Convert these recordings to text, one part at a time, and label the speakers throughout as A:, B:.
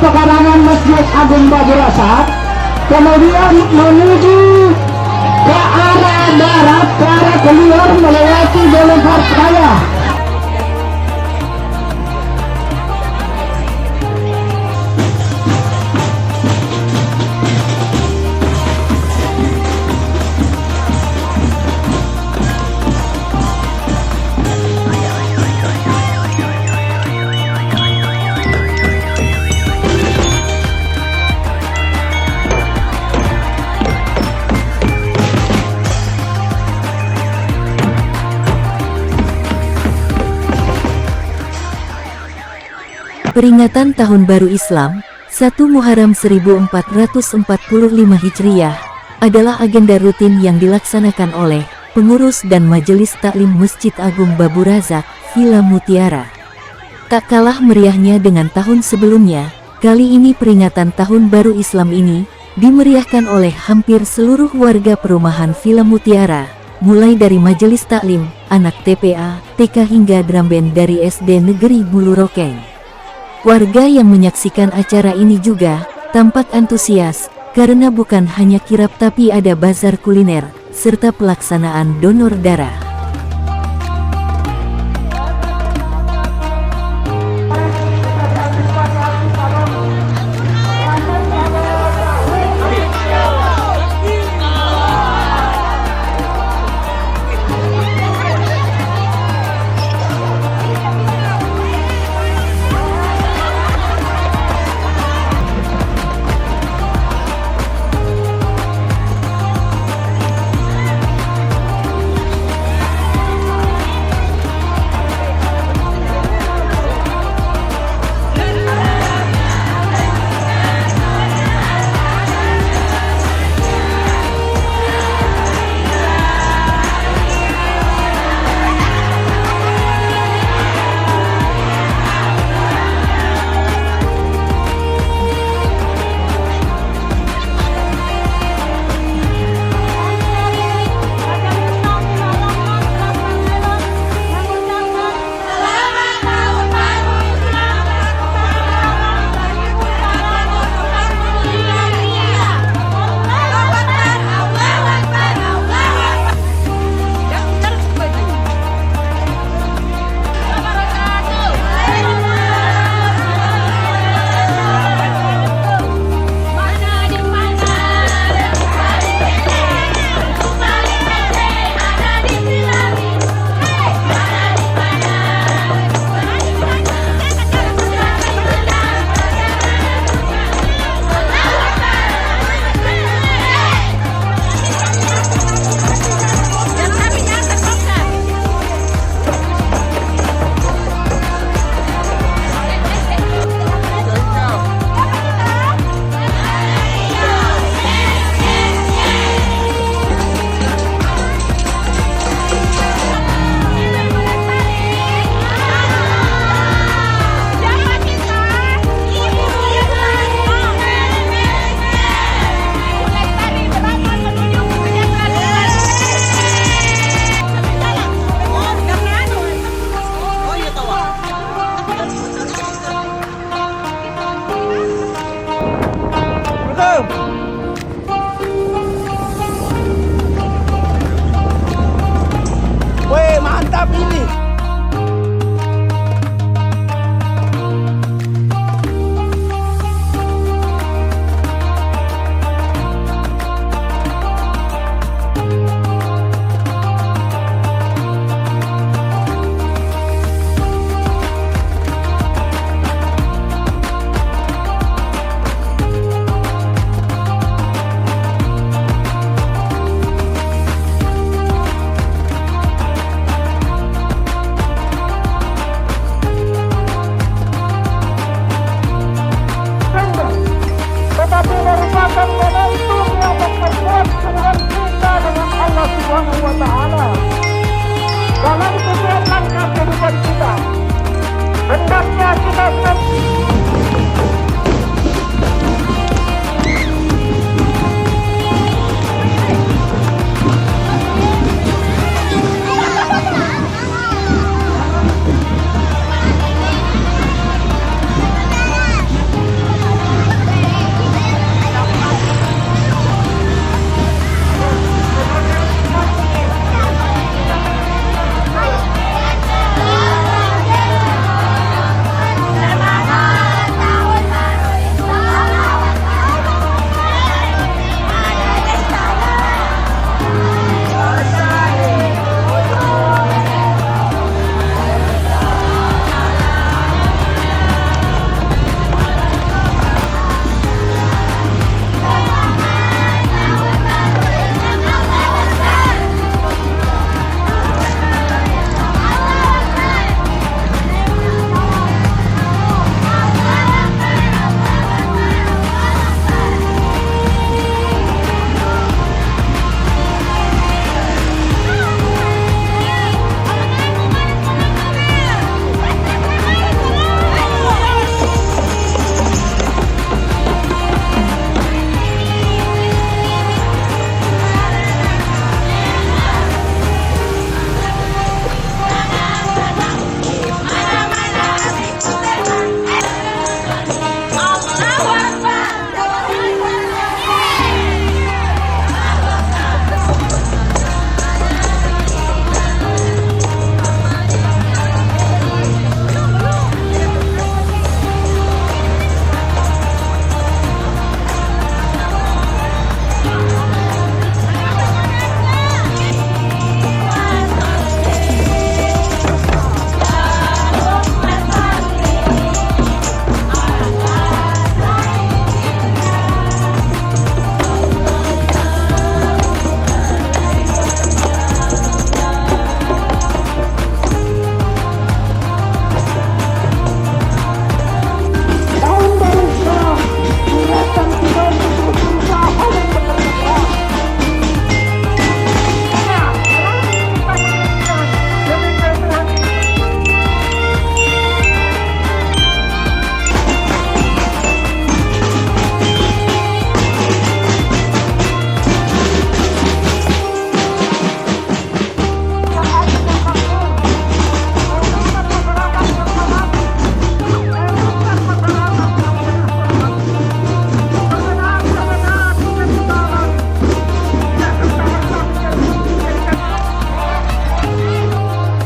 A: pekarangan Masjid Agung Baburasat, kemudian menuju ke arah barat, ke arah keluar melewati Boulevard Raya.
B: Peringatan Tahun Baru Islam, 1 Muharram 1445 Hijriah, adalah agenda rutin yang dilaksanakan oleh pengurus dan Majelis Taklim Masjid Agung Baburazak, Villa Mutiara. Tak kalah meriahnya dengan tahun sebelumnya, kali ini peringatan Tahun Baru Islam ini dimeriahkan oleh hampir seluruh warga perumahan Villa Mutiara, mulai dari Majelis Taklim, anak TPA, TK hingga drum band dari SD Negeri Bulu Rokeng. Warga yang menyaksikan acara ini juga tampak antusias, karena bukan hanya kirap tapi ada bazar kuliner, serta pelaksanaan donor darah.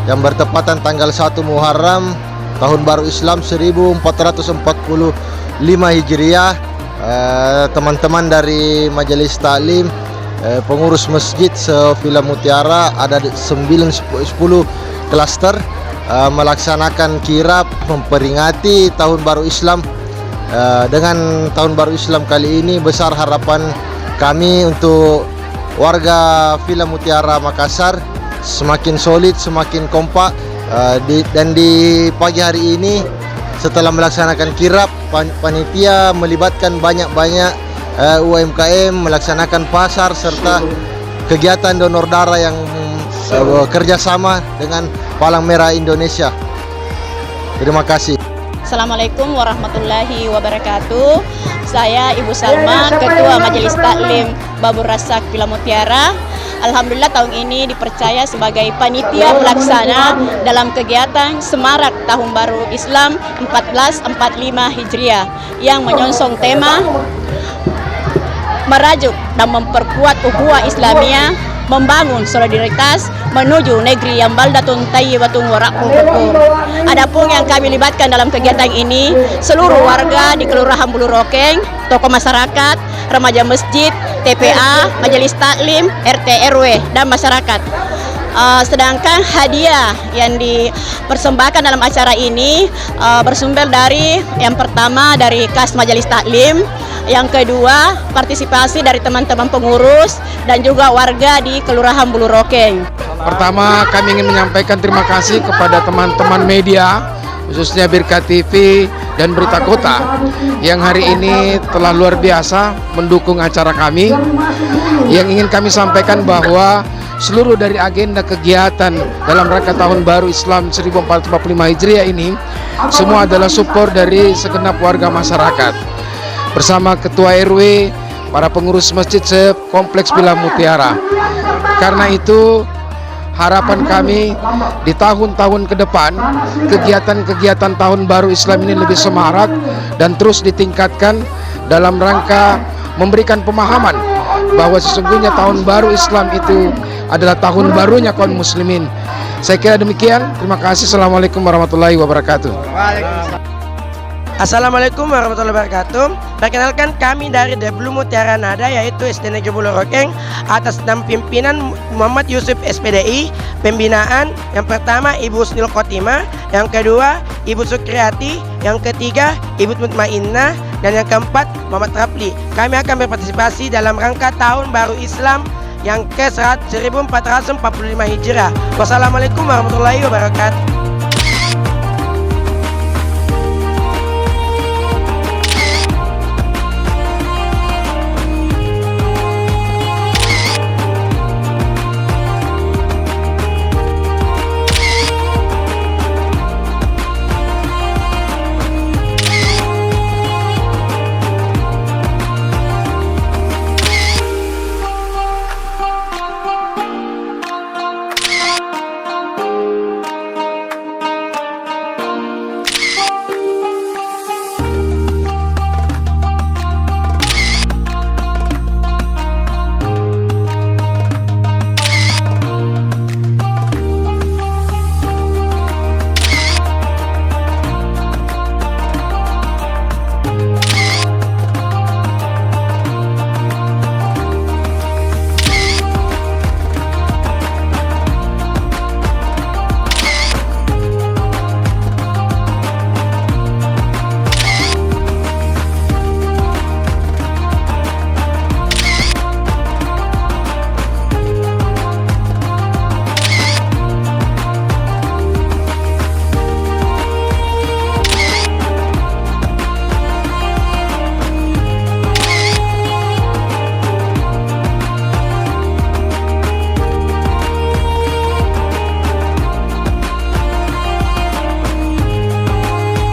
C: yang bertepatan tanggal 1 Muharram Tahun Baru Islam 1445 Hijriah. Teman-teman dari Majelis Taklim, pengurus masjid se-Villa Mutiara, ada 9-10 klaster melaksanakan kirap memperingati Tahun Baru Islam. Dengan Tahun Baru Islam kali ini, besar harapan kami untuk warga Villa Mutiara Makassar semakin solid, semakin kompak. Dan di pagi hari ini, setelah melaksanakan kirap, panitia melibatkan banyak-banyak UMKM, melaksanakan pasar serta kegiatan donor darah yang kerjasama dengan Palang Merah Indonesia. Terima kasih.
D: Assalamualaikum warahmatullahi wabarakatuh. Saya Ibu Salma, Ketua Majelis Taklim Babur Rasak Villa Mutiara. Alhamdulillah tahun ini dipercaya sebagai panitia pelaksana dalam kegiatan Semarak Tahun Baru Islam 1445 Hijriah yang menyongsong tema merajuk dan memperkuat ukhuwah Islamiyah, membangun solidaritas menuju negeri yang baldatun thayyibatun wa ra'fun ghafur. Adapun yang kami libatkan dalam kegiatan ini, seluruh warga di Kelurahan Bulu Rokeng, tokoh masyarakat, remaja masjid, TPA, Majelis Taklim, RT RW dan masyarakat. Sedangkan hadiah yang dipersembahkan dalam acara ini bersumber dari yang pertama dari kas Majelis Taklim, yang kedua partisipasi dari teman-teman pengurus dan juga warga di Kelurahan Bulu Rokeng.
E: Pertama, kami ingin menyampaikan terima kasih kepada teman-teman media, khususnya Birka TV dan Berita Kota, yang hari ini telah luar biasa mendukung acara kami. Yang ingin kami sampaikan bahwa seluruh dari agenda kegiatan dalam rangka Tahun Baru Islam 1445 Hijriah ini semua adalah support dari segenap warga masyarakat. Bersama Ketua RW, para pengurus masjid se-Kompleks Villa Mutiara. Karena itu, harapan kami di tahun-tahun ke depan, kegiatan-kegiatan Tahun Baru Islam ini lebih semarak dan terus ditingkatkan dalam rangka memberikan pemahaman bahwa sesungguhnya Tahun Baru Islam itu adalah tahun barunya kaum muslimin. Saya kira demikian. Terima kasih. Assalamualaikum warahmatullahi wabarakatuh.
F: Assalamualaikum warahmatullahi wabarakatuh. Perkenalkan, kami dari Deblu Mutiara Nada, yaitu SD Negeri Bulu Rokeng, atas nama pimpinan Muhammad Yusuf SPDI. Pembinaan yang pertama Ibu Husnil Khotimah, yang kedua Ibu Sukriyati, yang ketiga Ibu Mutmainnah, dan yang keempat Muhammad Rapli. Kami akan berpartisipasi dalam rangka Tahun Baru Islam yang ke 1445 Hijriah. Wassalamualaikum warahmatullahi wabarakatuh.